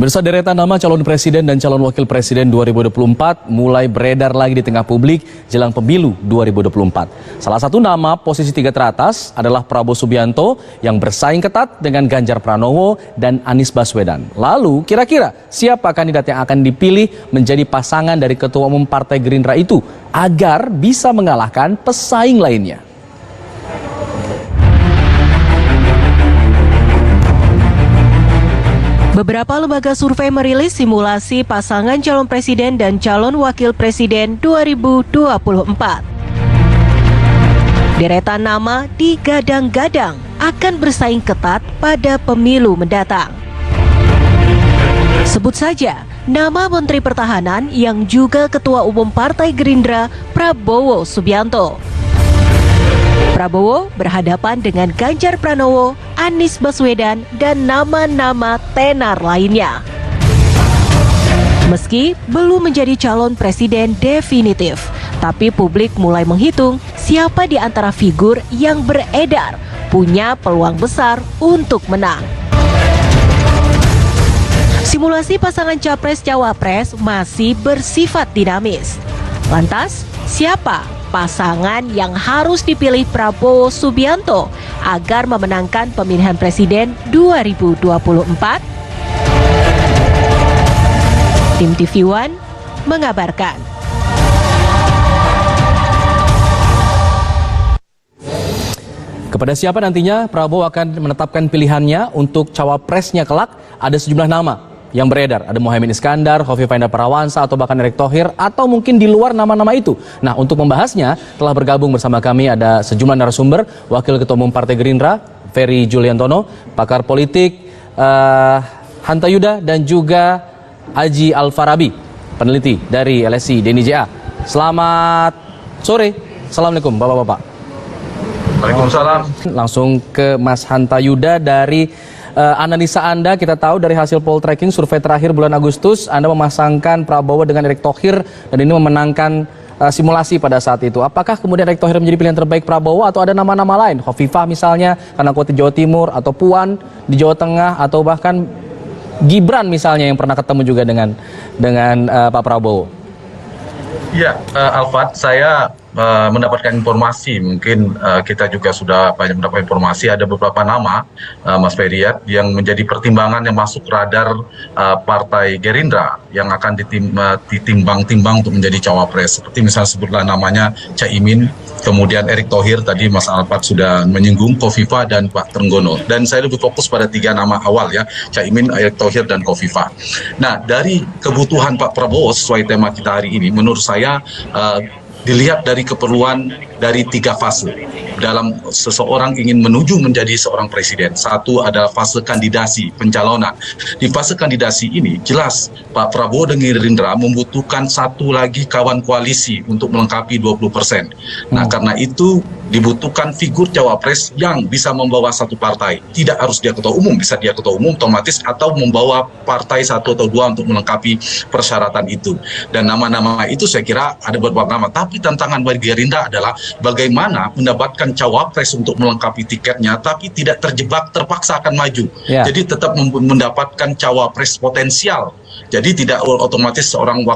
Pemirsa, deretan nama calon presiden dan calon wakil presiden 2024 mulai beredar lagi di tengah publik jelang pemilu 2024. Salah satu nama posisi 3 teratas adalah Prabowo Subianto yang bersaing ketat dengan Ganjar Pranowo dan Anies Baswedan. Lalu kira-kira siapa kandidat yang akan dipilih menjadi pasangan dari Ketua Umum Partai Gerindra itu agar bisa mengalahkan pesaing lainnya? Beberapa lembaga survei merilis simulasi pasangan calon presiden dan calon wakil presiden 2024. Deretan nama digadang-gadang akan bersaing ketat pada pemilu mendatang. Sebut saja nama Menteri Pertahanan yang juga Ketua Umum Partai Gerindra, Prabowo Subianto. Prabowo berhadapan dengan Ganjar Pranowo, Anies Baswedan, dan nama-nama tenar lainnya. Meski belum menjadi calon presiden definitif, tapi publik mulai menghitung siapa di antara figur yang beredar punya peluang besar untuk menang. Simulasi pasangan Capres-Cawapres masih bersifat dinamis. Lantas, siapa pasangan yang harus dipilih Prabowo Subianto agar memenangkan pemilihan presiden 2024? Tim TV One mengabarkan. Kepada siapa nantinya Prabowo akan menetapkan pilihannya untuk cawapresnya kelak? Ada sejumlah nama yang beredar. Ada Mohaimin Iskandar, Khofifah Indar Parawansa, atau bahkan Erick Thohir, atau mungkin di luar nama-nama itu. Nah, untuk membahasnya telah bergabung bersama kami ada sejumlah narasumber, Wakil Ketua Umum Partai Gerindra, Ferry Juliantono, pakar politik, Hanta Yuda, dan juga Aji Alfarabi, peneliti dari LSI DNIJA. Selamat sore. Assalamualaikum Bapak-Bapak. Waalaikumsalam. Langsung ke Mas Hanta Yuda. Dari analisa Anda, kita tahu dari hasil poll tracking survei terakhir bulan Agustus, Anda memasangkan Prabowo dengan Erick Thohir dan ini memenangkan simulasi pada saat itu. Apakah kemudian Erick Thohir menjadi pilihan terbaik Prabowo atau ada nama-nama lain? Khofifah misalnya karena kuota Jawa Timur, atau Puan di Jawa Tengah, atau bahkan Gibran misalnya yang pernah ketemu juga dengan Pak Prabowo? Ya, Alfat, saya mendapatkan informasi, mungkin kita juga sudah banyak mendapat informasi, ada beberapa nama, Mas Feriyat, yang menjadi pertimbangan yang masuk radar Partai Gerindra yang akan ditimbang-timbang untuk menjadi cawapres. Seperti misalnya sebutlah namanya Caimin, kemudian Erick Thohir, tadi Mas Alfat sudah menyinggung, Khofifah dan Pak Trenggono. Dan saya lebih fokus pada 3 nama awal ya, Caimin, Erick Thohir, dan Khofifah. Nah, dari kebutuhan Pak Prabowo sesuai tema kita hari ini, menurut saya dilihat dari keperluan dari 3 fase dalam seseorang ingin menuju menjadi seorang presiden. Satu adalah fase kandidasi, pencalonan. Di fase kandidasi ini jelas Pak Prabowo dan Gerindra membutuhkan satu lagi kawan koalisi untuk melengkapi 20%. Nah, karena itu dibutuhkan figur cawapres yang bisa membawa satu partai. Tidak harus dia ketua umum, bisa dia ketua umum otomatis, atau membawa partai 1 atau 2 untuk melengkapi persyaratan itu. Dan nama-nama itu saya kira ada beberapa nama. Tapi tantangan bagi Gerindra adalah bagaimana mendapatkan cawapres untuk melengkapi tiketnya, tapi tidak terjebak terpaksa akan maju. Jadi tetap mendapatkan cawapres potensial. Jadi tidak otomatis seorang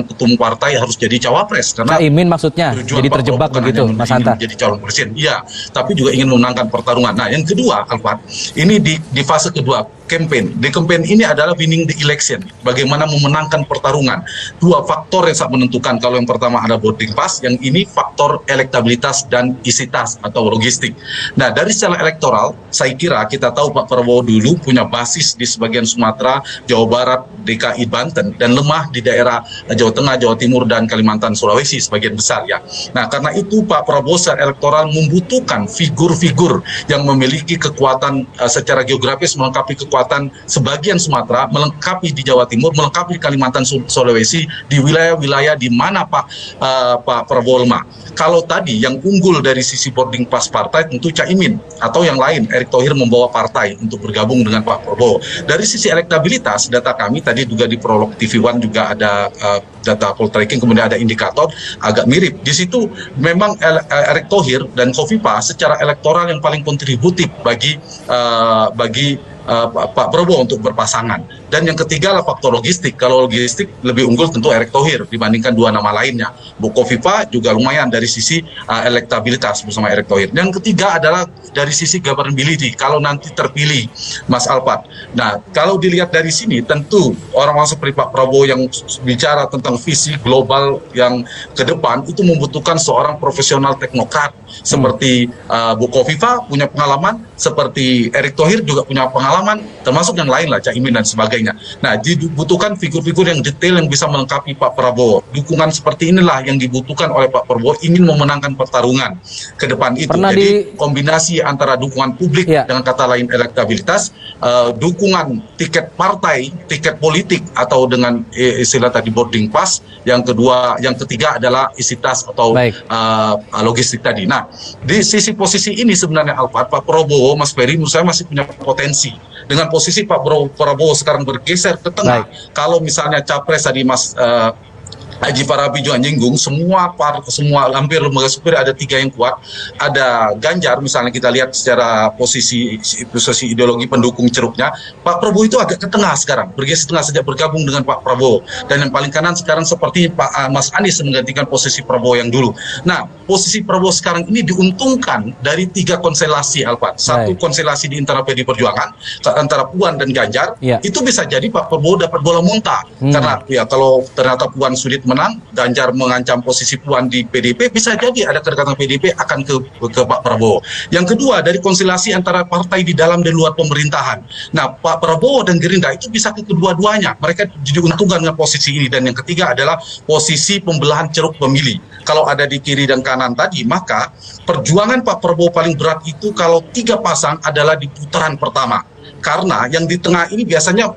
ketua umum partai harus jadi cawapres, karena Caimin maksudnya jadi terjebak begitu, Mas Hanta. Jadi calon presiden, iya, tapi juga ingin memenangkan pertarungan. Nah, yang kedua, Alfat, ini di fase kedua, campaign. Di campaign ini adalah winning the election, bagaimana memenangkan pertarungan. 2 faktor yang sangat menentukan. Kalau yang pertama ada boarding pass, yang ini faktor elektabilitas dan isi tas atau logistik. Nah, dari secara elektoral, saya kira kita tahu Pak Prabowo dulu punya basis di sebagian Sumatera, Jawa Barat, DKI, Banten, dan lemah di daerah Jawa Tengah, Jawa Timur, dan Kalimantan, Sulawesi sebagian besar ya. Nah, karena itu Pak Prabowo secara elektoral membutuhkan figur-figur yang memiliki kekuatan secara geografis, melengkapi kekuatan sebagian Sumatera, melengkapi di Jawa Timur, melengkapi di Kalimantan, Sulawesi, di wilayah-wilayah di mana Pak Prabowo lemah. Kalau tadi yang unggul dari sisi boarding pass partai tentu Caimin, atau yang lain Erick Thohir membawa partai untuk bergabung dengan Pak Prabowo. Dari sisi elektabilitas, data kami tadi juga di Prolog TV One juga ada data poll tracking, kemudian ada indikator agak mirip. Di situ memang Erick Thohir dan Khofifah secara elektoral yang paling kontributif bagi Pak Prabowo untuk berpasangan. Dan yang ketiga adalah faktor logistik. Kalau logistik lebih unggul tentu Erick Thohir dibandingkan dua nama lainnya. Bukoviva juga lumayan dari sisi elektabilitas bersama Erick Thohir. Yang ketiga adalah dari sisi governability. Kalau nanti terpilih Mas Alfat. Nah, kalau dilihat dari sini tentu orang-orang seperti Pak Prabowo yang bicara tentang visi global yang ke depan itu membutuhkan seorang profesional teknokrat seperti Bukoviva punya pengalaman, seperti Erick Thohir juga punya pengalaman, termasuk yang lain lah, Caimin dan sebagainya. Nah, dibutuhkan figur-figur yang detail yang bisa melengkapi Pak Prabowo. Dukungan seperti inilah yang dibutuhkan oleh Pak Prabowo ingin memenangkan pertarungan ke depan itu. Jadi kombinasi antara dukungan publik dengan kata lain elektabilitas, dukungan tiket partai, tiket politik atau dengan istilah tadi boarding pass. Yang kedua, yang ketiga adalah isi tas atau logistik tadi. Nah, di sisi posisi ini sebenarnya Alfat, Pak Prabowo, Mas Ferry, menurut saya masih punya potensi. Dengan posisi Pak Prabowo sekarang bergeser ke tengah, kalau misalnya capres tadi Mas Haji Farabi juga nyinggung, semua hampir lembaga survei ada 3 yang kuat. Ada Ganjar, misalnya kita lihat secara posisi ideologi pendukung ceruknya, Pak Prabowo itu agak ke tengah sekarang, bergeser tengah sejak bergabung dengan Pak Prabowo. Dan yang paling kanan sekarang seperti Mas Anies menggantikan posisi Prabowo yang dulu. Nah, posisi Prabowo sekarang ini diuntungkan dari 3 konstelasi, Alfat. Satu konstelasi di internal PDI Perjuangan, antara Puan dan Ganjar, itu bisa jadi Pak Prabowo dapat bola muntah. Karena ya kalau ternyata Puan sulit menang, Ganjar mengancam posisi Puan di PDIP, bisa jadi ada kedekatan PDIP akan ke Pak Prabowo. Yang kedua, dari konstelasi antara partai di dalam dan luar pemerintahan. Nah, Pak Prabowo dan Gerindra itu bisa ke kedua-duanya. Mereka diuntungkan dengan posisi ini. Dan yang ketiga adalah posisi pembelahan ceruk pemilih. Kalau ada di kiri dan kanan tadi, maka perjuangan Pak Prabowo paling berat itu kalau 3 pasang adalah di putaran pertama. Karena yang di tengah ini biasanya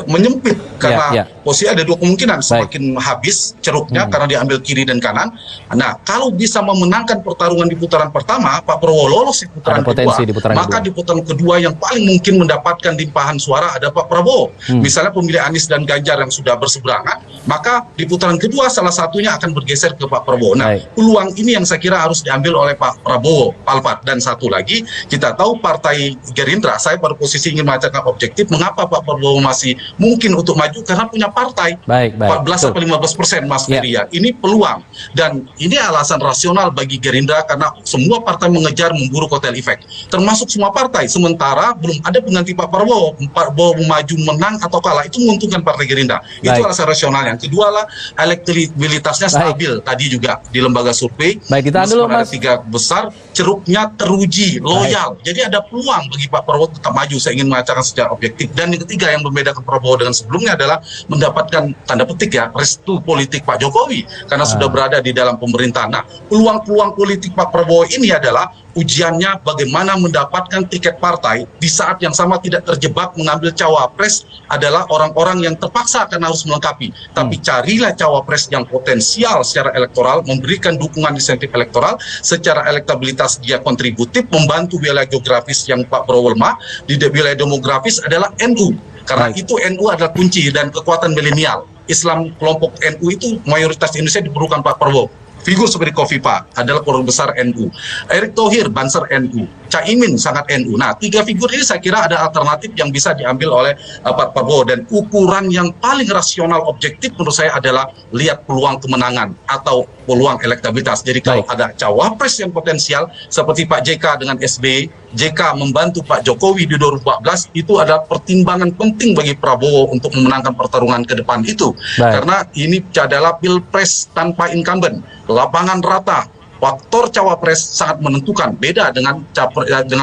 menyempit karena posisi ada 2 kemungkinan, semakin habis ceruknya karena diambil kiri dan kanan. Nah, kalau bisa memenangkan pertarungan di putaran pertama, Pak Prabowo lolos di putaran kedua, maka di putaran kedua yang paling mungkin mendapatkan limpahan suara ada Pak Prabowo. Misalnya pemilih Anies dan Ganjar yang sudah berseberangan, maka di putaran kedua salah satunya akan bergeser ke Pak Prabowo. Nah, peluang ini yang saya kira harus diambil oleh Pak Prabowo, Alfat. Dan satu lagi, kita tahu Partai Gerindra, saya pada posisi ingin mengatakan objektif, mengapa Pak Prabowo masih mungkin untuk maju, karena punya partai 14-15% Mas Ferry. Ini peluang, dan ini alasan rasional bagi Gerindra karena semua partai mengejar memburu kotel efek, termasuk semua partai. Sementara belum ada pengganti Pak Prabowo. Pak Prabowo maju menang atau kalah itu menguntungkan Partai Gerindra. Itu alasan rasional. Yang kedua lah elektabilitasnya stabil. Tadi juga di lembaga survei ada 3 besar, ceruknya teruji, loyal. Jadi ada peluang bagi Pak Prabowo tetap maju. Saya ingin mengatakan secara objektif. Dan yang ketiga yang membedakan Prabowo dengan sebelumnya adalah mendapatkan tanda petik restu politik Pak Jokowi karena sudah berada di dalam pemerintahan. Nah, peluang-peluang politik Pak Prabowo ini adalah ujiannya bagaimana mendapatkan tiket partai di saat yang sama tidak terjebak mengambil cawapres adalah orang-orang yang terpaksa akan harus melengkapi. Tapi carilah cawapres yang potensial secara elektoral, memberikan dukungan insentif elektoral, secara elektabilitas dia kontributif, membantu wilayah geografis yang Pak Prabowo lemah. Di wilayah demografis adalah NU. Karena itu NU adalah kunci dan kekuatan milenial. Islam kelompok NU itu mayoritas Indonesia diperlukan Pak Prabowo. Figur seperti Kofifa adalah keluarga besar NU. Erick Thohir, Banser NU. Caimin sangat NU. Nah, 3 figur ini saya kira ada alternatif yang bisa diambil oleh Pak Prabowo. Dan ukuran yang paling rasional objektif menurut saya adalah lihat peluang kemenangan atau peluang elektabilitas. Jadi kalau ada cawapres yang potensial seperti Pak JK dengan SBY, JK membantu Pak Jokowi di 2014, itu adalah pertimbangan penting bagi Prabowo untuk memenangkan pertarungan ke depan itu. Karena ini adalah pilpres tanpa incumbent, lapangan rata. Faktor cawapres sangat menentukan, beda dengan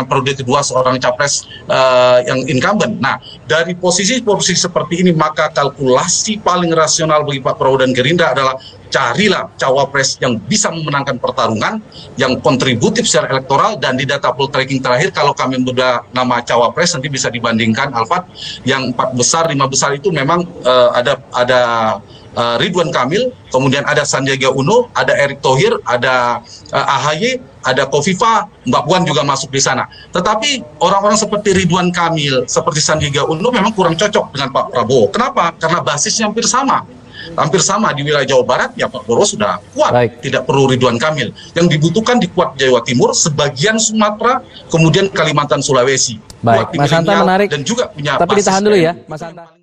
periode kedua seorang capres yang incumbent. Nah, dari posisi seperti ini, maka kalkulasi paling rasional bagi Pak Prabowo dan Gerindra adalah carilah cawapres yang bisa memenangkan pertarungan, yang kontributif secara elektoral. Dan di data poll tracking terakhir, kalau kami mudah nama cawapres nanti bisa dibandingkan, Alfat, yang 4 besar, 5 besar itu memang ada Ridwan Kamil, kemudian ada Sandiaga Uno, ada Erick Thohir, ada AHY, ada Kofifa, Mbak Puan juga masuk di sana. Tetapi orang-orang seperti Ridwan Kamil, seperti Sandiaga Uno memang kurang cocok dengan Pak Prabowo. Kenapa? Karena basisnya hampir sama. Hampir sama di wilayah Jawa Barat, ya Pak Prabowo sudah kuat, tidak perlu Ridwan Kamil. Yang dibutuhkan di kuat Jawa Timur, sebagian Sumatera, kemudian Kalimantan, Sulawesi. Mas Hanta menarik, dan juga punya tapi ditahan dulu ya, Mas Hanta.